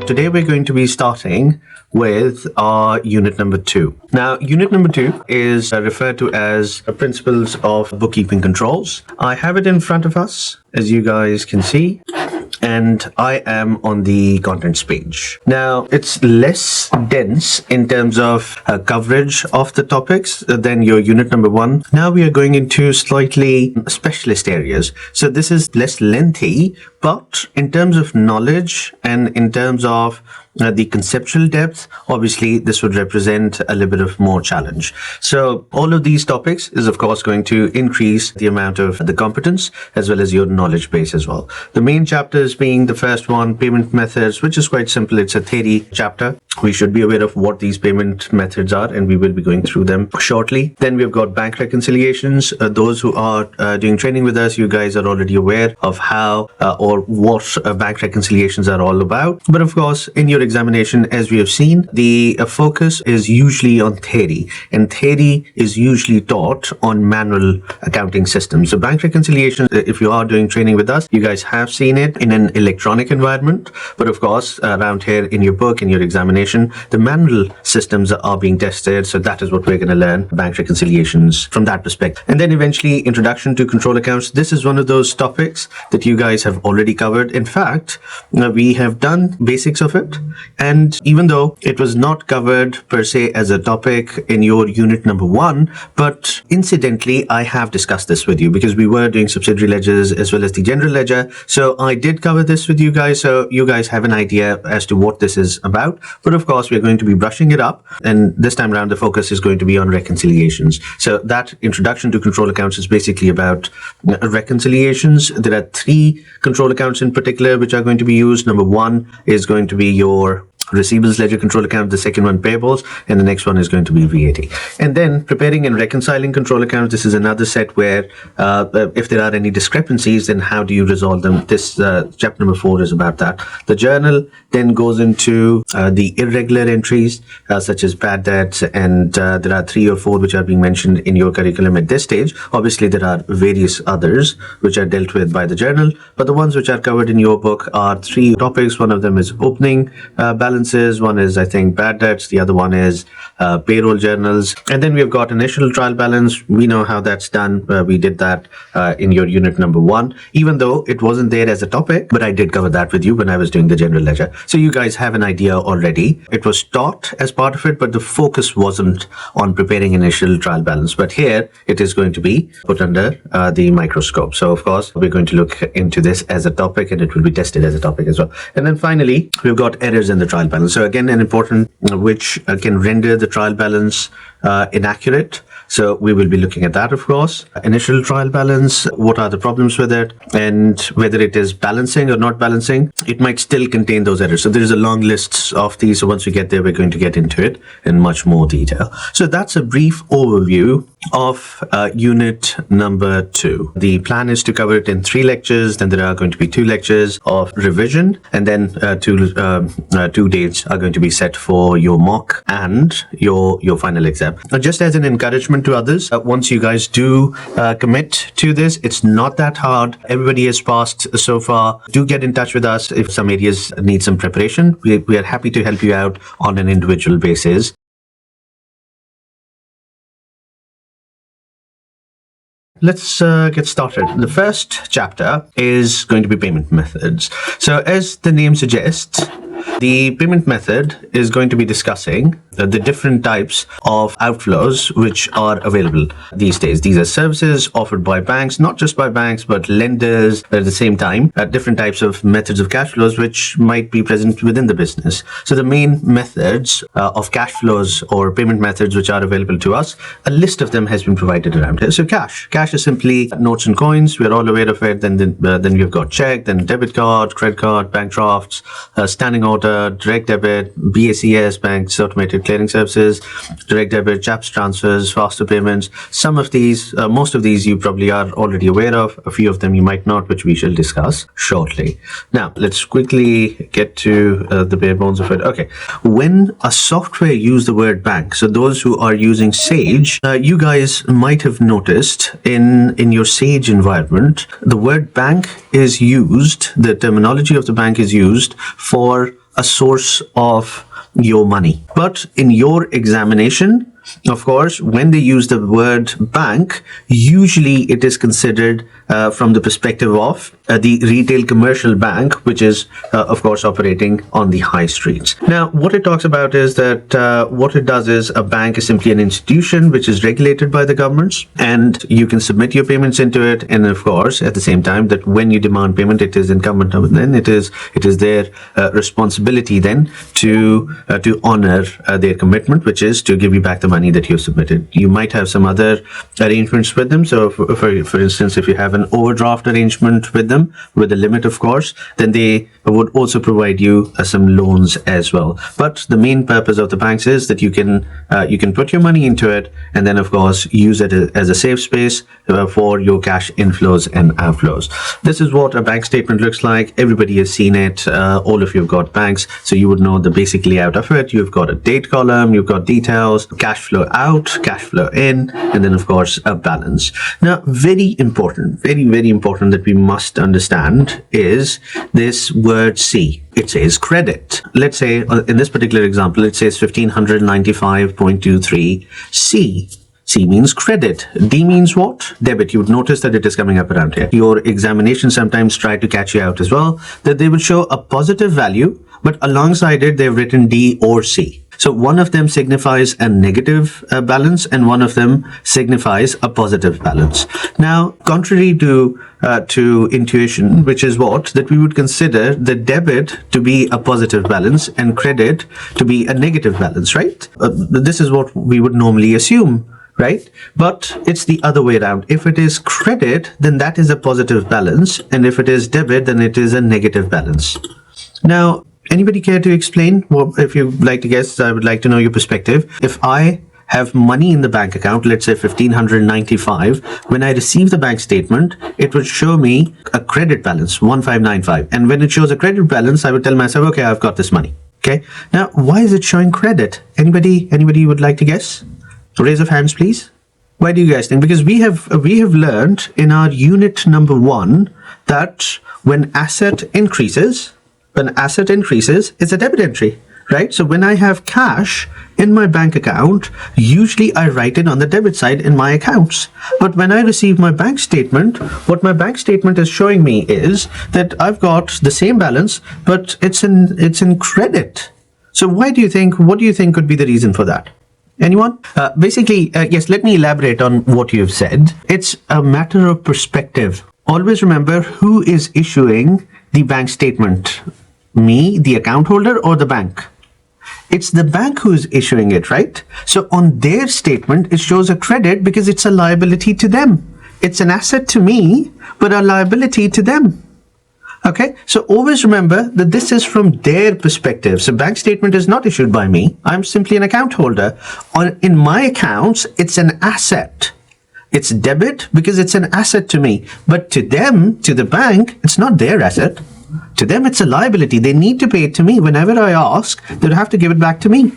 Today we're going to be starting with our unit number 2. Now, unit number 2 is referred to as Principles of Bookkeeping Controls. I have it in front of us, as you guys can see, and I am on the contents page. Now, it's less dense in terms of coverage of the topics than your unit number 1. Now we are going into slightly specialist areas. So this is less lengthy, but in terms of knowledge and in terms of the conceptual depth, obviously this would represent a little bit of more challenge. So all of these topics is of course going to increase the amount of the competence as well as your knowledge base as well. The main chapters being the first one, payment methods, which is quite simple. It's a theory chapter. We should be aware of what these payment methods are, and we will be going through them shortly. Then we've got bank reconciliations. Those who are doing training with us, you guys are already aware of how or what bank reconciliations are all about. But of course, in your examination, as we have seen, the focus is usually on theory, and theory is usually taught on manual accounting systems. So bank reconciliation, if you are doing training with us, you guys have seen it in an electronic environment. But of course, around here in your book, in your examination, the manual systems are being tested. So that is what we're going to learn, bank reconciliations from that perspective. And then eventually, introduction to control accounts. This is one of those topics that you guys have already covered. In fact, we have done basics of it. And even though it was not covered per se as a topic in your unit number 1, but incidentally, I have discussed this with you because we were doing subsidiary ledgers as well as the general ledger. So I did cover this with you guys. So you guys have an idea as to what this is about. But of course, we're going to be brushing it up. And this time around, the focus is going to be on reconciliations. So that introduction to control accounts is basically about reconciliations. There are 3 control accounts in particular which are going to be used. Number 1 is going to be your receivables ledger control account, the second one payables, and the next one is going to be VAT. And then preparing and reconciling control accounts. This is another set where if there are any discrepancies, then how do you resolve them? This chapter number 4 is about that. The journal then goes into the irregular entries such as bad debts, and there are 3 or 4 which are being mentioned in your curriculum at this stage. Obviously, there are various others which are dealt with by the journal, but the ones which are covered in your book are 3 topics. One of them is opening balance. One is, I think, bad debts. The other one is payroll journals. And then we've got initial trial balance. We know how that's done. We did that in your unit number 1, even though it wasn't there as a topic, but I did cover that with you when I was doing the general ledger. So you guys have an idea already. It was taught as part of it, but the focus wasn't on preparing initial trial balance. But here it is going to be put under the microscope. So of course, we're going to look into this as a topic, and it will be tested as a topic as well. And then finally, we've got errors in the trial balance. So again, an important which can render the trial balance inaccurate. So we will be looking at that, of course. Initial trial balance, what are the problems with it, and whether it is balancing or not balancing, it might still contain those errors. So there is a long list of these. So once we get there, we're going to get into it in much more detail. So that's a brief overview of unit number 2. The plan is to cover it in 3 lectures. Then there are going to be 2 lectures of revision, and then 2 dates are going to be set for your mock and your final exam. Now, just as an encouragement to others, once you guys do commit to this, it's not that hard. Everybody has passed so far. Do get in touch with us if some areas need some preparation. We are happy to help you out on an individual basis. Let's get started. The first chapter is going to be payment methods. So as the name suggests, the payment method is going to be discussing the different types of outflows which are available these days. These are services offered by banks, not just by banks, but lenders at the same time, different types of methods of cash flows which might be present within the business. So the main methods of cash flows or payment methods which are available to us, a list of them has been provided around here. So cash is simply notes and coins. We're all aware of it. Then we've got check, then debit card, credit card, bank drafts, standing order, direct debit, BACS, banks, automated clearing services, direct debit, CHAPS transfers, faster payments. Some of these, most of these you probably are already aware of. A few of them you might not, which we shall discuss shortly. Now, let's quickly get to the bare bones of it. Okay, when a software use the word bank, so those who are using Sage, you guys might have noticed in your Sage environment, the word bank is used, the terminology of the bank is used for a source of your money. But in your examination, of course, when they use the word bank, usually it is considered from the perspective of the retail commercial bank, which is, of course, operating on the high streets. Now, what it talks about is that what it does is a bank is simply an institution which is regulated by the governments, and you can submit your payments into it. And of course, at the same time, that when you demand payment, it is incumbent on them. It is their responsibility then to honor their commitment, which is to give you back the money that you submitted. You might have some other arrangements with them. So for instance, if you have an overdraft arrangement with them, with a limit, of course, then they would also provide you some loans as well. But the main purpose of the banks is that you can put your money into it, and then of course use it as a safe space for your cash inflows and outflows. This is what a bank statement looks like. Everybody has seen it. All of you have got banks, so you would know the basic layout of it. You've got a date column, you've got details, cash flow out, cash flow in, and then of course a balance. Now, very important, very important that we must understand is this word C. It says credit. Let's say in this particular example, it says 1595.23 C. C means credit. D means what? Debit. You would notice that it is coming up around here. Your examination sometimes try to catch you out as well, that they will show a positive value, but alongside it, they've written D or C. So one of them signifies a negative balance, and one of them signifies a positive balance. Now, contrary to intuition, which is what? That we would consider the debit to be a positive balance and credit to be a negative balance, right? This is what we would normally assume, right? But it's the other way around. If it is credit, then that is a positive balance, and if it is debit, then it is a negative balance. Now, anybody care to explain? Well, if you'd like to guess, I would like to know your perspective. If I have money in the bank account, let's say 1595, when I receive the bank statement, it would show me a credit balance, 1595. And when it shows a credit balance, I would tell myself, okay, I've got this money. Okay. Now, why is it showing credit? Anybody would like to guess? Raise of hands, please. Why do you guys think? Because we have learned in our unit number 1 that when asset increases, it's a debit entry, right? So when I have cash in my bank account, usually I write it on the debit side in my accounts. But when I receive my bank statement, what my bank statement is showing me is that I've got the same balance, but it's in credit. So what do you think could be the reason for that? Anyone? Basically, yes, let me elaborate on what you've said. It's a matter of perspective. Always remember who is issuing the bank statement. Me, the account holder, or the bank? It's the bank who's issuing it, right? So on their statement, it shows a credit because it's a liability to them. It's an asset to me, but a liability to them. Okay, so always remember that this is from their perspective. So bank statement is not issued by me. I'm simply an account holder. In my accounts, it's an asset. It's debit because it's an asset to me. But to them, to the bank, it's not their asset. To them, it's a liability. They need to pay it to me. Whenever I ask, they'll have to give it back to me.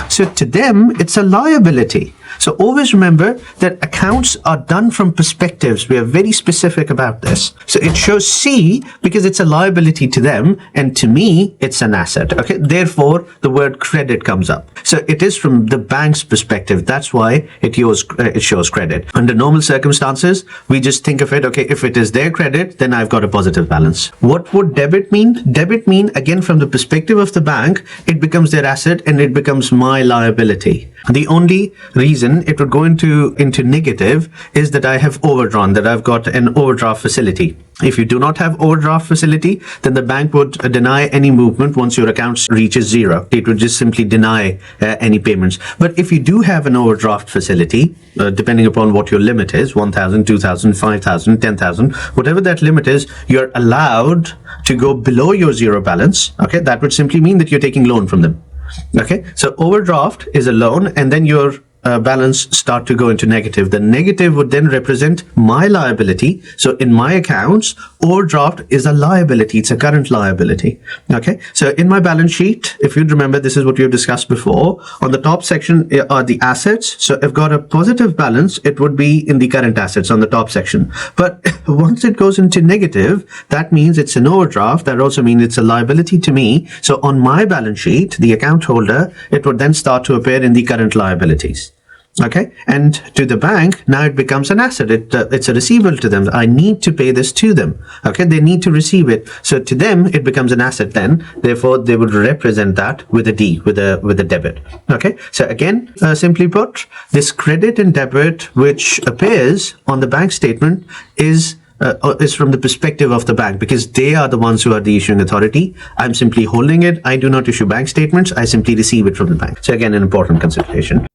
So to them, it's a liability. So always remember that accounts are done from perspectives. We are very specific about this. So it shows C because it's a liability to them, and to me, it's an asset. Okay. Therefore, the word credit comes up. So it is from the bank's perspective. That's why it shows credit. Under normal circumstances, we just think of it, okay, if it is their credit, then I've got a positive balance. What would debit mean? Debit mean, again, from the perspective of the bank, it becomes their asset and it becomes my liability. The only reason it would go into negative is that I have overdrawn, that I've got an overdraft facility. If you do not have overdraft facility, then the bank would deny any movement once your account reaches 0. It would just simply deny any payments. But if you do have an overdraft facility, depending upon what your limit is, 1,000, 2,000, 5,000, 10,000, whatever that limit is, you're allowed to go below your 0 balance. Okay, that would simply mean that you're taking loan from them. Okay, so overdraft is a loan, and then your balance start to go into negative, the negative would then represent my liability. So in my accounts, overdraft is a liability. It's a current liability. Okay. So in my balance sheet, if you remember, this is what we've discussed before. On the top section are the assets. So if got a positive balance, it would be in the current assets on the top section. But once it goes into negative, that means it's an overdraft. That also means it's a liability to me. So on my balance sheet, the account holder, it would then start to appear in the current liabilities. Okay, and to the bank, now it becomes an asset. It's a receivable to them. I need to pay this to them. Okay, they need to receive it. So to them, it becomes an asset then. Therefore, they would represent that with a D, with a debit. Okay, so again, simply put, this credit and debit which appears on the bank statement is from the perspective of the bank, because they are the ones who are the issuing authority. I'm simply holding it. I do not issue bank statements. I simply receive it from the bank. So again, an important consideration.